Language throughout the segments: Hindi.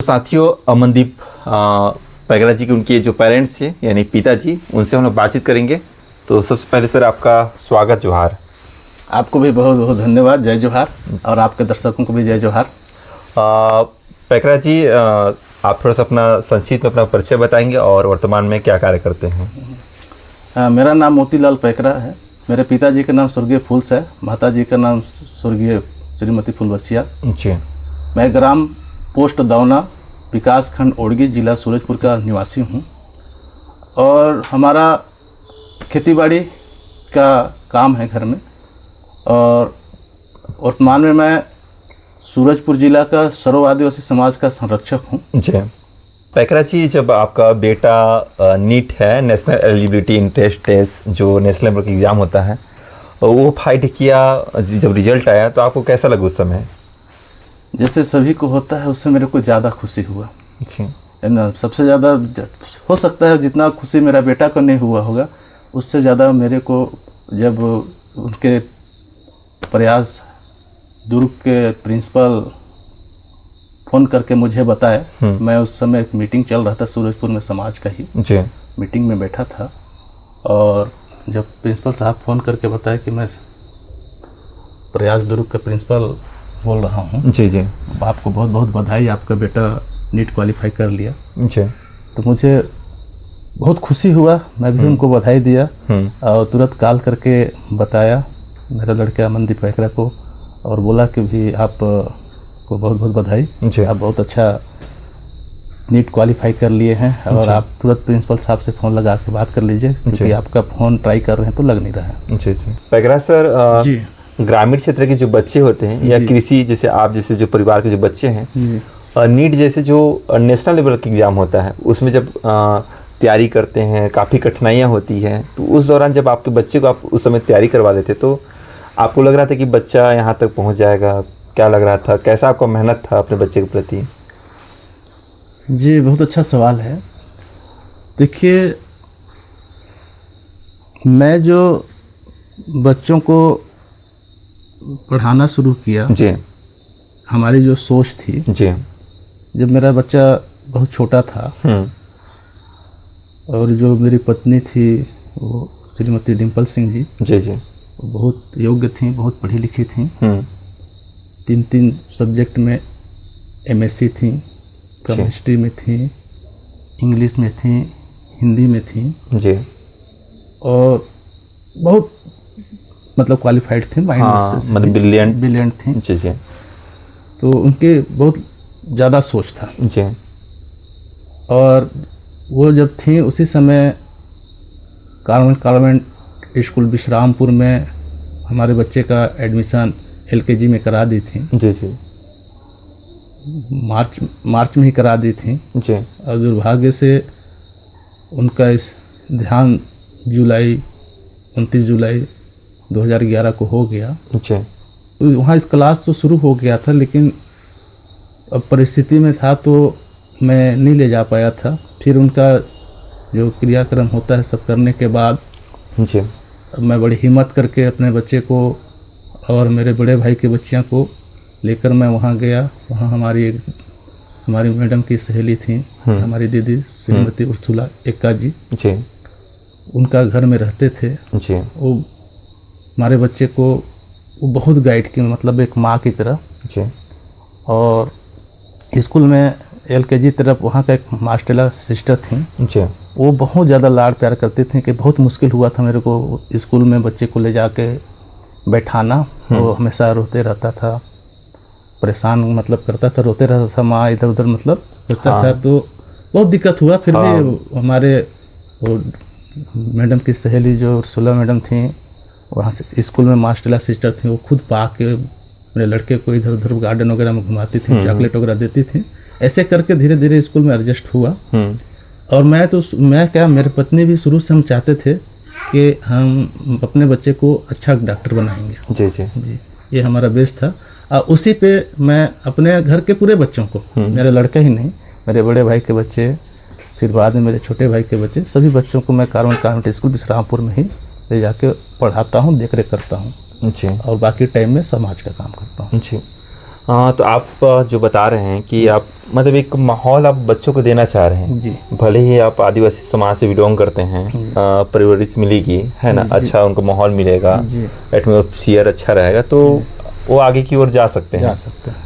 साथियों, अमनदीप पैगरा जी के उनके जो पेरेंट्स थे यानी पिताजी, उनसे हम लोग बातचीत करेंगे। तो सबसे पहले सर आपका स्वागत, जोहार। आपको भी बहुत बहुत धन्यवाद, जय जोहार, और आपके दर्शकों को भी जय जोहार। पैगरा जी, आप थोड़ा सा अपना संक्षिप्त में अपना परिचय बताएंगे और वर्तमान में क्या कार्य करते हैं? मेरा नाम मोतीलाल पैकरा है। मेरे पिताजी का नाम स्वर्गीय फूल्स है, माताजी का नाम स्वर्गीय श्रीमती फूलबसिया। जी। मैं ग्राम पोस्ट दौना, विकास खंड ओड़गी, जिला सूरजपुर का निवासी हूँ। और हमारा खेतीबाड़ी का काम है घर में, और वर्तमान में मैं सूरजपुर जिला का सर्व आदिवासी समाज का संरक्षक हूँ। जी। पैकरा जी, जब आपका बेटा नीट है, नेशनल एलिजिबिलिटी इंट्रेंस टेस्ट, जो नेशनल लेवल का एग्ज़ाम होता है, वो फाइट किया, जब रिजल्ट आया तो आपको कैसा लगा उस समय? जैसे सभी को होता है, उससे मेरे को ज़्यादा खुशी हुआ है ना। सबसे ज़्यादा हो सकता है जितना खुशी मेरा बेटा को नहीं हुआ होगा, उससे ज़्यादा मेरे को जब उनके प्रयास दुर्ग के प्रिंसिपल फ़ोन करके मुझे बताए। मैं उस समय एक मीटिंग चल रहा था सूरजपुर में, समाज का ही जी। मीटिंग में बैठा था, और जब प्रिंसिपल साहब फ़ोन करके बताए कि मैं प्रयास दुर्ग का प्रिंसिपल बोल रहा हूँ, जी जी, आपको बहुत बहुत बधाई, आपका बेटा नीट क्वालिफाई कर लिया। जी। तो मुझे बहुत खुशी हुआ, मैं भी उनको बधाई दिया और तुरंत कॉल करके बताया मेरे लड़के अमनदीप पैकरा को, और बोला कि भी आप को बहुत बहुत बधाई, आप बहुत अच्छा नीट क्वालिफाई कर लिए हैं, और आप तुरंत प्रिंसिपल साहब से फ़ोन लगा के बात कर लीजिए, क्योंकि आपका फ़ोन ट्राई कर रहे हैं तो लग नहीं रहा है। जी जी। पैकरा सर, जी, ग्रामीण क्षेत्र के जो बच्चे होते हैं या कृषि जैसे आप जैसे जो परिवार के जो बच्चे हैं, नीट जैसे जो नेशनल लेवल का एग्ज़ाम होता है, उसमें जब तैयारी करते हैं, काफ़ी कठिनाइयाँ होती हैं, तो उस दौरान जब आपके बच्चे को आप उस समय तैयारी करवा देते, तो आपको लग रहा था कि बच्चा यहाँ तक पहुँच जाएगा? क्या लग रहा था, कैसा आपका मेहनत था अपने बच्चे के प्रति? जी, बहुत अच्छा सवाल है। देखिए, मैं जो बच्चों को पढ़ाना शुरू किया, जी, हमारी जो सोच थी, जी, जब मेरा बच्चा बहुत छोटा था, और जो मेरी पत्नी थी वो श्रीमती डिम्पल सिंह जी, जी जी, वो बहुत योग्य थी, बहुत पढ़ी लिखी थी, 3 सब्जेक्ट में एमएससी थी, केमिस्ट्री में थी, इंग्लिश में थी, हिंदी में थी, जी, और बहुत मतलब क्वालिफाइड थी, माइंड से मतलब ब्रिलियंट थी। जी जी। तो उनके बहुत ज़्यादा सोच था। जी। और वो जब थी उसी समय कॉन्वेंट स्कूल विश्रामपुर में हमारे बच्चे का एडमिशन एलकेजी में करा दी थी। जी जी। मार्च में ही करा दी थी। जी। और दुर्भाग्य से उनका इस ध्यान 29 जुलाई 2011 को हो गया। जी। तो वहाँ इस क्लास तो शुरू हो गया था, लेकिन अब परिस्थिति में था तो मैं नहीं ले जा पाया था। फिर उनका जो क्रियाक्रम होता है सब करने के बाद जी, मैं बड़ी हिम्मत करके अपने बच्चे को और मेरे बड़े भाई के बच्चियों को लेकर मैं वहाँ गया। वहाँ हमारी मैडम की सहेली थी, हमारी दीदी श्रीमती उर्सुला एक्का जी, उनका घर में रहते थे। वो हमारे बच्चे को वो बहुत गाइड की, मतलब एक माँ की तरह। और स्कूल में एलकेजी तरफ वहाँ का एक मास्टरला सिस्टर थी, वो बहुत ज़्यादा लाड प्यार करती थी कि बहुत मुश्किल हुआ था मेरे को स्कूल में बच्चे को ले जाके बैठाना। वो हमेशा रोते रहता था, परेशान मतलब करता था, रोते रहता था, माँ इधर उधर मतलब करता था, तो बहुत दिक्कत हुआ। फिर भी हमारे वो मैडम की सहेली जो उर्सुला मैडम थी, वहाँ से स्कूल में मास्टरला सिस्टर थी, वो खुद पा के मेरे लड़के को इधर उधर गार्डन वगैरह में घुमाती थी, चॉकलेट वगैरह देती थी। ऐसे करके धीरे धीरे स्कूल में एडजस्ट हुआ। और मेरे पत्नी भी शुरू से हम चाहते थे कि हम अपने बच्चे को अच्छा डॉक्टर बनाएंगे। जी जी, ये हमारा बेस था। और उसी पे मैं अपने घर के पूरे बच्चों को, मेरे लड़के ही नहीं, मेरे बड़े भाई के बच्चे, फिर बाद में मेरे छोटे भाई के बच्चे, सभी बच्चों को मैं कॉन्वेंट स्कूल विश्रामपुर में ही ले जाके पढ़ाता हूँ, देख रेख करता हूँ। जी। और बाकी टाइम में समाज का काम करता हूँ। जी। हाँ, तो आप जो बता रहे हैं कि आप मतलब एक माहौल आप बच्चों को देना चाह रहे हैं। जी भले ही आप आदिवासी समाज से बिलोंग करते हैं, परवरिश मिलेगी, है ना, अच्छा उनको माहौल मिलेगा, जी एटमॉस्फेयर अच्छा रहेगा, तो वो आगे की ओर जा सकते हैं।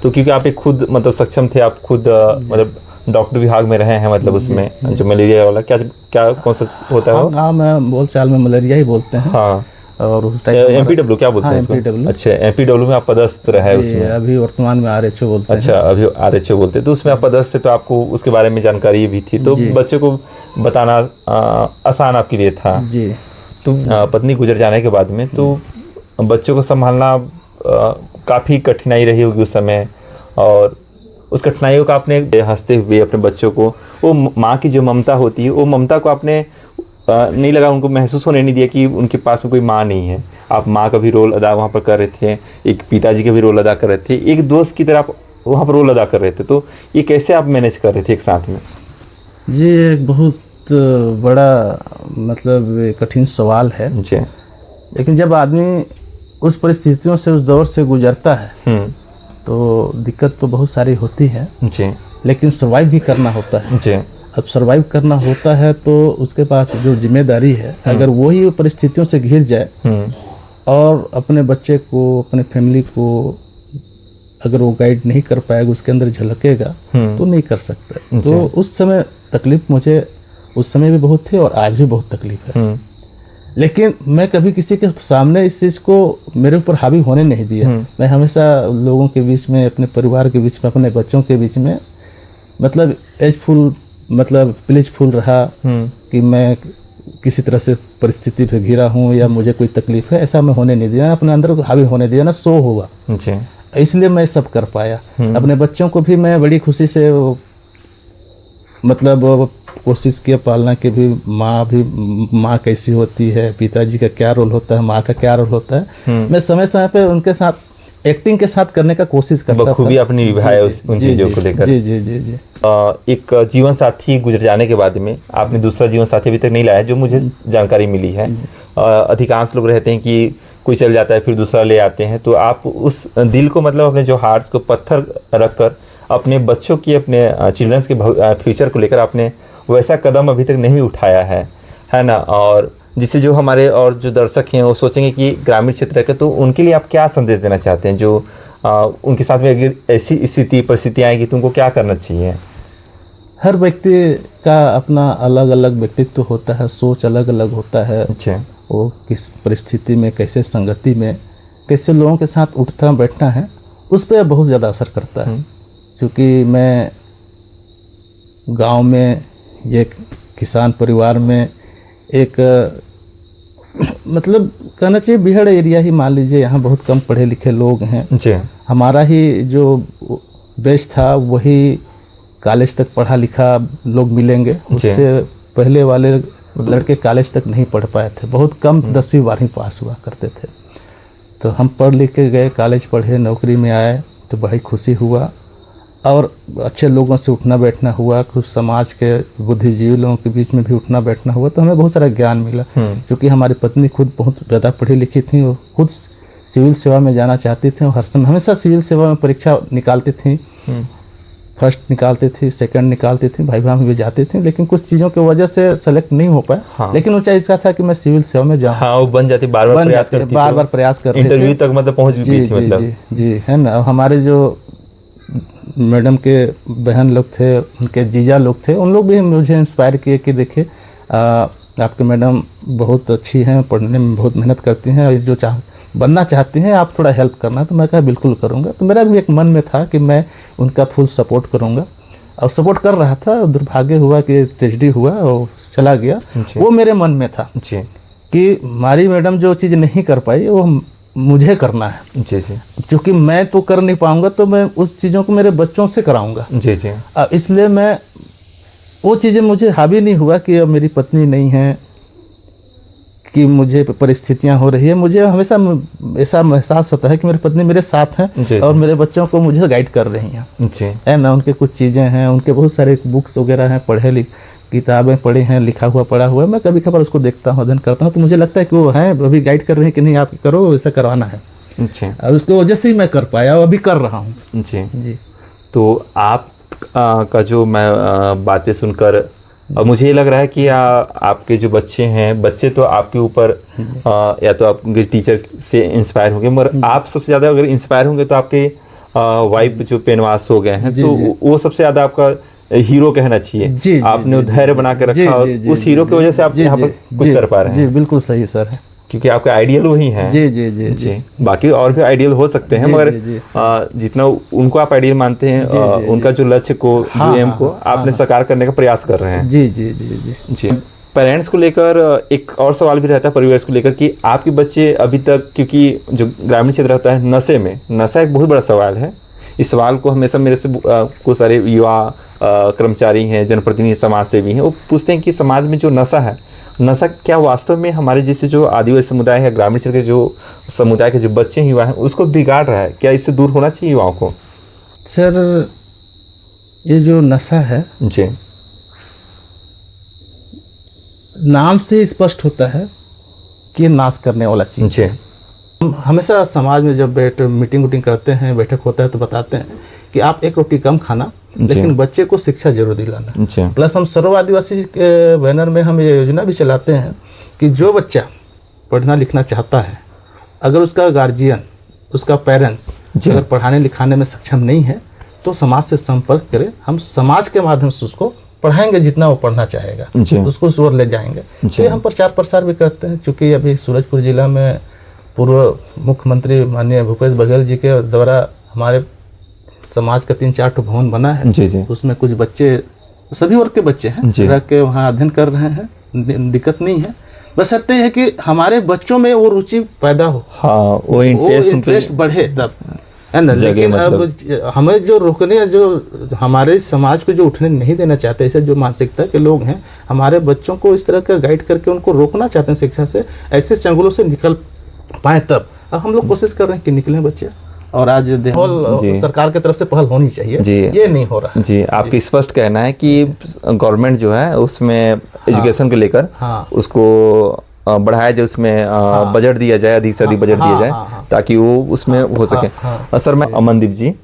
तो क्योंकि आप एक खुद मतलब सक्षम थे, आप खुद मतलब डॉक्टर विभाग में रहे हैं, मतलब उसमें जो मलेरिया वाला क्या क्या कौन सा होता है वो? हाँ, मैं बोल चाल में मलेरिया ही बोलते हैं। हाँ, और उस टाइप एमपीडब्ल्यू क्या बोलते हैं इसको? MPW। अच्छा, एमपीडब्ल्यू में आप पदस्थ रहे उसमें? अभी वर्तमान में RH बोलते हैं। अच्छा, अभी आरएचओ बोलते हैं, तो उसमें आप पदस्थ थे, तो आपको उसके बारे में जानकारी भी थी, तो बच्चे को बताना आसान आपके लिए था। जी। तो पत्नी गुजर जाने के बाद में तो बच्चों को संभालना काफ़ी कठिनाई रही होगी उस समय, और उस कठिनाइयों का आपने हंसते हुए अपने बच्चों को, वो माँ की जो ममता होती है, वो ममता को आपने नहीं लगा, उनको महसूस होने नहीं दिया कि उनके पास में कोई माँ नहीं है। आप माँ का भी रोल अदा वहाँ पर कर रहे थे, एक पिताजी का भी रोल अदा कर रहे थे, एक दोस्त की तरह आप वहाँ पर रोल अदा कर रहे थे, तो ये कैसे आप मैनेज कर रहे थे एक साथ में? जी, एक बहुत बड़ा मतलब कठिन सवाल है जी। लेकिन जब आदमी उस परिस्थितियों से, उस दौर से गुजरता है तो दिक्कत तो बहुत सारी होती है जी, लेकिन सर्वाइव भी करना होता है जी। अब सर्वाइव करना होता है तो उसके पास जो जिम्मेदारी है, अगर वही परिस्थितियों से घिर जाए और अपने बच्चे को, अपने फैमिली को अगर वो गाइड नहीं कर पाएगा, उसके अंदर झलकेगा तो नहीं कर सकता। तो उस समय तकलीफ मुझे उस समय भी बहुत थी और आज भी बहुत तकलीफ है, लेकिन मैं कभी किसी के सामने इस चीज़ को मेरे ऊपर हावी होने नहीं दिया। मैं हमेशा लोगों के बीच में, अपने परिवार के बीच में, अपने बच्चों के बीच में मतलब एजफुल, मतलब प्लीजफुल रहा कि मैं किसी तरह से परिस्थिति पे घिरा हूँ या मुझे कोई तकलीफ है, ऐसा मैं होने नहीं दिया, अपने अंदर को हावी होने दिया ना, सो होगा। इसलिए मैं सब कर पाया। अपने बच्चों को भी मैं बड़ी खुशी से मतलब कोशिश किया पालना की भी, माँ कैसी होती है, पिताजी का क्या रोल होता है, माँ का क्या रोल होता है, मैं समय समय पे उनके साथ एक्टिंग के साथ करने का कोशिश करता था। बखूबी अपनी निभाया उन चीज़ों को लेकर। जी जी जी जी। एक जीवन साथी गुजर जाने के बाद में आपने दूसरा जीवन साथी अभी तक नहीं लाया, जो मुझे जानकारी मिली है। अधिकांश लोग रहते हैं कि कोई चल जाता है फिर दूसरा ले आते हैं, तो आप उस दिल को मतलब अपने जो हार्ट्स को पत्थर रख कर अपने बच्चों की, अपने चिल्ड्रंस के फ्यूचर को लेकर आपने वैसा कदम अभी तक नहीं उठाया है ना, और जिससे जो हमारे और जो दर्शक हैं वो सोचेंगे कि ग्रामीण क्षेत्र के, तो उनके लिए आप क्या संदेश देना चाहते हैं, जो उनके साथ में अगर ऐसी स्थिति परिस्थितियाँ आएगी तो उनको क्या करना चाहिए? हर व्यक्ति का अपना अलग अलग व्यक्तित्व होता है, सोच अलग अलग होता है। अच्छा। वो किस परिस्थिति में, कैसे संगति में, कैसे लोगों के साथ उठना बैठना है, उस पर बहुत ज़्यादा असर करता है। क्योंकि मैं गांव में, एक किसान परिवार में, एक मतलब कहना चाहिए बिहाड़ एरिया ही मान लीजिए, यहाँ बहुत कम पढ़े लिखे लोग हैं जी। हमारा ही जो बेच था वही कॉलेज तक पढ़ा लिखा लोग मिलेंगे, उससे पहले वाले लड़के कॉलेज तक नहीं पढ़ पाए थे, बहुत कम 10वीं 12वीं पास हुआ करते थे। तो हम पढ़ लिख के गए, कॉलेज पढ़े, नौकरी में आए तो बड़ी खुशी हुआ और अच्छे लोगों से उठना बैठना हुआ, कुछ समाज के बुद्धिजीवी लोगों के बीच में भी उठना बैठना हुआ, तो हमें बहुत सारा ज्ञान मिला। क्योंकि हमारी पत्नी खुद बहुत ज़्यादा पढ़ी लिखी थी, वो खुद सिविल सेवा में जाना चाहती थी और हर समय हमेशा सिविल सेवा में परीक्षा निकालती थी, फर्स्ट निकालती थी, सेकंड निकालती थी, भाई भाई भी जाती थी, लेकिन कुछ चीज़ों की वजह से सेलेक्ट नहीं हो पाए। हाँ। लेकिन ऊंचा इसका था कि मैं सिविल सेवा में जाऊँ। हाँ, वो बन जाती, बार बार प्रयास करती थी, बार बार प्रयास कर रही थी, इंटरव्यू तक मतलब पहुँच गई थी मतलब। जी जी है ना। हमारे जो मैडम के बहन लोग थे, उनके जीजा लोग थे, उन लोग भी मुझे इंस्पायर किए कि देखिए आपके मैडम बहुत अच्छी हैं, पढ़ने में बहुत मेहनत करती हैं, और जो बनना चाहती हैं आप थोड़ा हेल्प करना। तो मैं कहा बिल्कुल करूँगा। तो मेरा भी एक मन में था कि मैं उनका फुल सपोर्ट करूँगा और सपोर्ट कर रहा था। दुर्भाग्य हुआ कि ट्रेजेडी हुआ और चला गया। वो मेरे मन में था कि हमारी मैडम जो चीज़ नहीं कर पाई वो मुझे करना है जी जी। क्योंकि मैं तो कर नहीं पाऊंगा तो मैं उस चीज़ों को मेरे बच्चों से कराऊंगा जी जी। इसलिए मैं वो चीज़ें, मुझे हावी नहीं हुआ कि अब मेरी पत्नी नहीं है, कि मुझे परिस्थितियां हो रही है। मुझे हमेशा ऐसा एहसास होता है कि मेरी पत्नी मेरे साथ हैं और मेरे बच्चों को मुझे गाइड कर रही हैं जी। है ना। उनके कुछ चीज़ें हैं, उनके बहुत सारे बुक्स वगैरह हैं, पढ़े किताबें पढ़ी हैं, लिखा हुआ पढ़ा हुआ है। मैं कभी कभार उसको देखता हूँ, अध्ययन करता हूँ, तो मुझे लगता है कि वो हैं अभी गाइड कर रहे हैं कि नहीं आप करो, ऐसा करवाना है। अच्छा और उसकी वजह से ही मैं कर पाया और अभी कर रहा हूँ। जी जी तो आप का जो मैं बातें सुनकर मुझे ये लग रहा है कि आपके जो बच्चे हैं, बच्चे तो आपके ऊपर या तो आपके टीचर से इंस्पायर होंगे, मगर आप सबसे ज़्यादा अगर इंस्पायर होंगे तो आपके वाइफ जो पेनवास हो गए हैं, तो वो सबसे ज़्यादा आपका हीरो कहना चाहिए। आपने वो धैर्य बना के रखा और उस हीरो की वजह से आप यहाँ पर कुछ कर पा रहे हैं। जी बिल्कुल सही सर है, क्योंकि आपके आइडियल वही हैं। जी जी जी जी बाकी और भी आइडियल हो सकते हैं, मगर जितना उनको आप आइडियल मानते हैं, उनका जो लक्ष्य को, जो एम को आपने साकार करने का प्रयास कर रहे हैं। जी जी जी जी जी पेरेंट्स को लेकर एक और सवाल भी रहता है परिवार को लेकर कि आपके बच्चे अभी तक, क्योंकि जो ग्रामीण क्षेत्र रहता है नशे में, नशा एक बहुत बड़ा सवाल है। इस सवाल को हमेशा मेरे से कुछ सारे युवा कर्मचारी हैं, जनप्रतिनिधि, समाज सेवी हैं, वो पूछते हैं कि समाज में जो नशा है, नशा क्या वास्तव में हमारे जैसे जो आदिवासी समुदाय है, ग्रामीण क्षेत्र के जो समुदाय के जो बच्चे हैं, युवा हैं, उसको बिगाड़ रहा है? क्या इससे दूर होना चाहिए युवाओं को? सर ये जो नशा है जी नाम से स्पष्ट होता है कि ये नाश करने वाला चीज़। जी हम हमेशा समाज में जब मीटिंग वूटिंग करते हैं, बैठक होता है, तो बताते हैं कि आप एक रोटी कम खाना, लेकिन बच्चे को शिक्षा जरूर दिलाना। प्लस हम सर्व आदिवासी के बैनर में हम ये योजना भी चलाते हैं कि जो बच्चा पढ़ना लिखना चाहता है, अगर उसका गार्जियन, उसका पेरेंट्स अगर पढ़ाने लिखाने में सक्षम नहीं है, तो समाज से संपर्क करे। हम समाज के माध्यम से उसको पढ़ाएंगे, जितना वो पढ़ना चाहेगा उसको उस ओर ले जाएंगे। तो हम प्रचार प्रसार भी करते हैं, क्योंकि अभी सूरजपुर जिला में पूर्व मुख्यमंत्री माननीय भूपेश बघेल जी के द्वारा हमारे समाज का 3-4 ठो भवन बना है। जी जी उसमें कुछ बच्चे, सभी वर्ग के बच्चे हैं, रह के वहाँ अध्ययन कर रहे हैं, दिक्कत नहीं है। बस शर्त है कि हमारे बच्चों में वो रुचि पैदा हो, हाँ वो इंटरेस्ट बढ़े, तब है ना। लेकिन अब हमें जो रोकने, जो हमारे समाज को जो उठने नहीं देना चाहते, ऐसे जो मानसिकता के लोग हैं, हमारे बच्चों को इस तरह का गाइड करके उनको रोकना चाहते हैं शिक्षा से, ऐसे चंगुलों से निकल पाए। तब अब हम लोग कोशिश कर रहे हैं कि निकले बच्चे, और आज सरकार की तरफ से पहल होनी चाहिए। ये नहीं हो रहा। जी आपकी स्पष्ट कहना है कि गवर्नमेंट जो है उसमें एजुकेशन को लेकर उसको बढ़ाया जाए, उसमें बजट दिया जाए, अधिक से अधिक बजट दिया जाए, ताकि वो उसमें हो सके। सर मैं अमनदीप जी,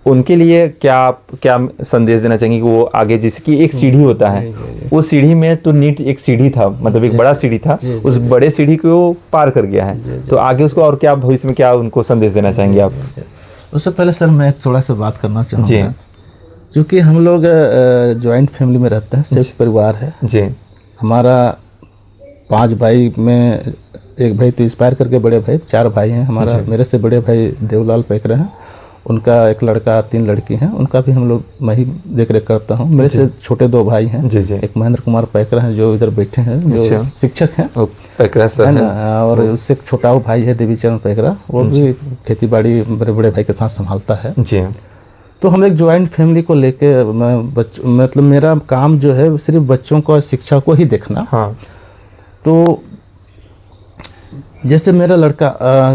उनके लिए क्या संदेश देना चाहेंगे कि वो आगे, जैसे कि एक सीढ़ी होता है, वो सीढ़ी में तो नीट एक सीढ़ी था, मतलब एक बड़ा सीढ़ी था, उस बड़े सीढ़ी को पार कर गया है, तो आगे उसको और क्या भविष्य में क्या उनको संदेश देना चाहेंगे आप? उससे पहले सर मैं एक थोड़ा सा बात करना चाहूँगा, क्योंकि हम लोग ज्वाइंट फैमिली में रहते हैं, संयुक्त परिवार है जी। हमारा 5 भाई में एक भाई तो एक्सपायर करके, बड़े भाई 4 भाई हैं हमारा। मेरे से बड़े भाई देवलाल पैकरे हैं, उनका एक लड़का, 3 लड़की हैं, उनका भी हम लोग मैं ही देख रेख करता हूँ। मेरे से छोटे 2 भाई हैं, एक महेंद्र कुमार पैकरा हैं जो इधर बैठे हैं, जो शिक्षक हैं है ना, और उससे एक छोटा भाई है देवीचरण पैकरा, वो भी खेती बाड़ी मेरे बड़े भाई के साथ संभालता है जी। तो हम एक ज्वाइंट फैमिली को लेके, मतलब मेरा काम जो है सिर्फ बच्चों को शिक्षा को ही देखना। तो जैसे मेरा लड़का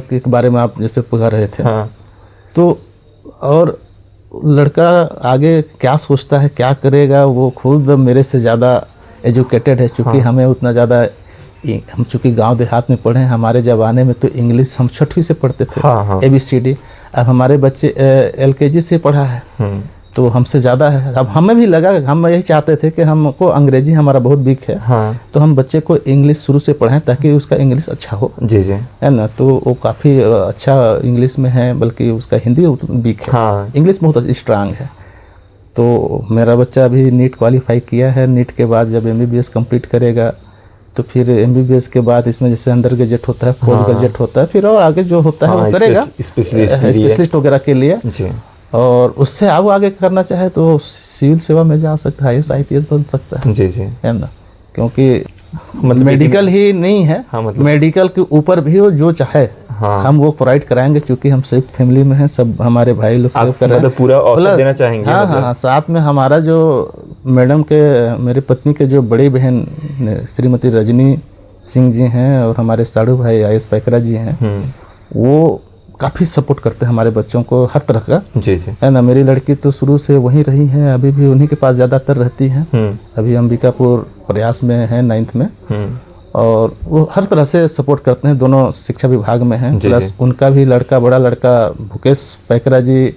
के बारे में आप जैसे पुकार रहे थे, तो और लड़का आगे क्या सोचता है, क्या करेगा, वो खुद मेरे से ज़्यादा एजुकेटेड है। चूँकि हमें उतना ज़्यादा, हम चूँकि गांव देहात में पढ़े हैं, हमारे ज़माने में तो इंग्लिश हम 6वीं से पढ़ते थे, ABCD। अब हमारे बच्चे LKG से पढ़ा है, तो हमसे ज़्यादा है। अब हमें भी लगा, हम यही चाहते थे कि हमको अंग्रेजी हमारा बहुत वीक है, तो हम बच्चे को इंग्लिश शुरू से पढ़ाएं ताकि उसका इंग्लिश अच्छा हो। जी जी है ना। तो वो काफ़ी अच्छा इंग्लिश में है, बल्कि उसका हिंदी वीक है, इंग्लिश बहुत स्ट्रांग है। तो मेरा बच्चा अभी नीट क्वालिफाई किया है। नीट के बाद जब MBBS कंप्लीट करेगा, तो फिर MBBS के बाद इसमें जैसे अंडर ग्रेजुएट होता है, पोस्ट ग्रेजुएट होता है, फिर और आगे जो होता है वो करेगा स्पेशलिस्ट वगैरह के लिए। और उससे अब आगे करना चाहे तो सिविल सेवा में जा सकता है, IAS बन सकता है। जी जी है ना, क्योंकि मतलब मेडिकल ही नहीं है, मतलब मेडिकल के ऊपर भी वो जो चाहे हम वो प्रोवाइड कराएंगे, क्योंकि हम संयुक्त फैमिली में हैं, सब हमारे भाई लोग सेव कर रहे हैं, पूरा अवसर देना चाहेंगे। हाँ, साथ में हमारा जो मैडम के, मेरी पत्नी के जो बड़ी बहन श्रीमती रजनी सिंह जी हैं, और हमारे साड़ू भाई IAS पैकरा जी हैं, वो काफ़ी सपोर्ट करते हैं हमारे बच्चों को हर तरह का। जी जी है ना। मेरी लड़की तो शुरू से वहीं रही है, अभी भी उन्हीं के पास ज़्यादातर रहती हैं। अभी अंबिकापुर प्रयास में है 9th में, और वो हर तरह से सपोर्ट करते हैं, दोनों शिक्षा विभाग में हैं। प्लस उनका भी लड़का, बड़ा लड़का भूकेश पैकरा जी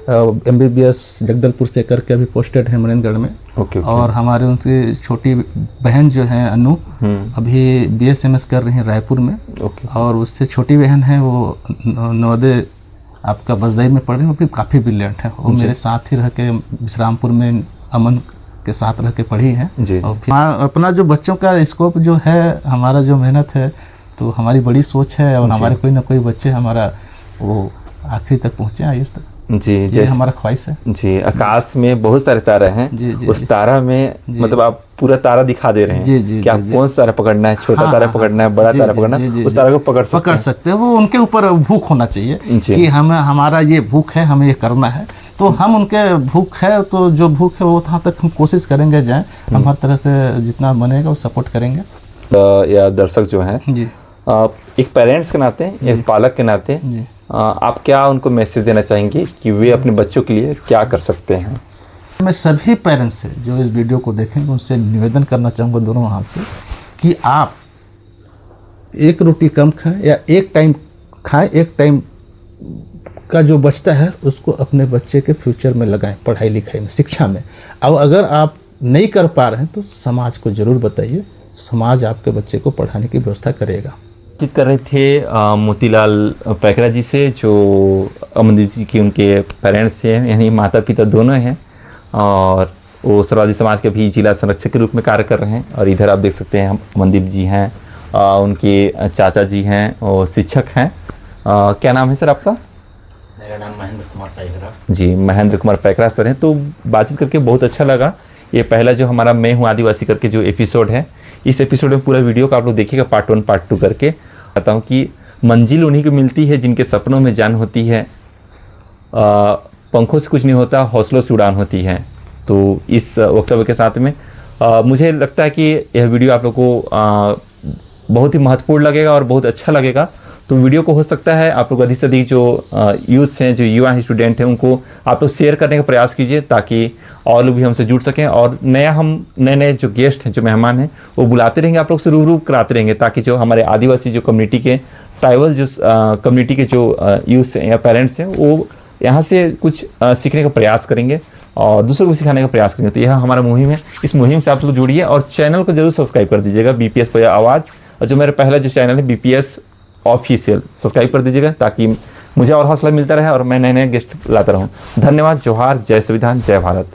MBBS जगदलपुर से करके अभी पोस्टेड है मनेंद्रगढ़ में। और हमारे उनकी छोटी बहन जो है अनु, अभी BSMS कर रही हैं रायपुर में। और उससे छोटी बहन है वो नवोदय आपका बजदाई में पढ़ रही है, वो भी काफ़ी ब्रिलियंट है। वो मेरे साथ ही रह के विश्रामपुर में अमन के साथ रह के पढ़ी है। और अपना जो बच्चों का स्कोप जो है, हमारा जो मेहनत है, तो हमारी बड़ी सोच है और हमारे कोई ना कोई बच्चे हमारा वो आखिरी तक पहुँचे, आयुष तक। जी, ये हमारा ख्वाहिश है जी। आकाश में बहुत सारे तारे हैं। जी, उस तारा में मतलब आप पूरा तारा दिखा दे रहे हैं कि आप कौन सा तारा पकड़ना है, छोटा तारा पकड़ना है, बड़ा तारा पकड़ना है, उस तारा को पकड़ सकते हैं। वो उनके ऊपर भूख होना चाहिए कि हमारा ये भूख है, हमें ये करना है। तो हम उनके भूख है, तो जो भूख है वो वहाँ तक हम कोशिश करेंगे जाएं। हम हर तरह से जितना बनेगा वो सपोर्ट करेंगे। या दर्शक जो हैं, एक पेरेंट्स के नाते, एक पालक के नाते आप क्या उनको मैसेज देना चाहेंगे कि वे अपने बच्चों के लिए क्या कर सकते हैं? मैं सभी पेरेंट्स से जो इस वीडियो को देखेंगे उनसे निवेदन करना चाहूँगा दोनों हाथ से कि आप एक रोटी कम खाएं या एक टाइम खाएं, एक टाइम का जो बचता है उसको अपने बच्चे के फ्यूचर में लगाएं, पढ़ाई लिखाई में, शिक्षा में। और अगर आप नहीं कर पा रहे हैं तो समाज को ज़रूर बताइए, समाज आपके बच्चे को पढ़ाने की व्यवस्था करेगा। बातचीत कर रहे थे मोतीलाल पैकरा जी से, जो अमनदीप जी की उनके पेरेंट्स हैं, यानी माता पिता दोनों हैं। और वो सर्ववादी समाज के भी जिला संरक्षक के रूप में कार्य कर रहे हैं। और इधर आप देख सकते हैं अमनदीप जी हैं, उनके चाचा जी हैं और शिक्षक हैं। क्या नाम है सर आपका? मेरा नाम महेंद्र कुमार पैकरा। जी, महेंद्र कुमार पैकरा सर हैं। तो बातचीत करके बहुत अच्छा लगा। ये पहला जो हमारा मैं हूँ आदिवासी करके जो एपिसोड है, इस एपिसोड में पूरा वीडियो का आप लोग देखिएगा, पार्ट 1 पार्ट 2 करके। कहता हूँ कि मंजिल उन्हीं को मिलती है जिनके सपनों में जान होती है, पंखों से कुछ नहीं होता, हौसलों से उड़ान होती है। तो इस वक्तव्य के साथ में मुझे लगता है कि यह वीडियो आप लोग को बहुत ही महत्वपूर्ण लगेगा और बहुत अच्छा लगेगा। तो वीडियो को हो सकता है आप लोग अधिक से अधिक जो यूथ हैं, जो युवा हैं, स्टूडेंट हैं, उनको आप लोग शेयर करने का प्रयास कीजिए, ताकि और लोग भी हमसे जुड़ सकें। और हम नए जो गेस्ट हैं, जो मेहमान हैं, वो बुलाते रहेंगे, आप लोग से रूबरू कराते रहेंगे, ताकि जो हमारे आदिवासी जो कम्युनिटी के, ट्राइबल जो कम्युनिटी के जो यूथ हैं या पेरेंट्स हैं, वो यहाँ से कुछ सीखने का प्रयास करेंगे और दूसरों को सिखाने का प्रयास करेंगे। तो यह हमारा मुहिम है। इस मुहिम से आप लोग जुड़िए और चैनल को जरूर सब्सक्राइब कर दीजिएगा, BPS पोया आवाज़। और जो मेरा पहला जो चैनल है BPS ऑफिशियल, सब्सक्राइब कर दीजिएगा, ताकि मुझे और हौसला मिलता रहे और मैं नए गेस्ट लाता रहूँ। धन्यवाद। जोहार। जय संविधान, जय भारत।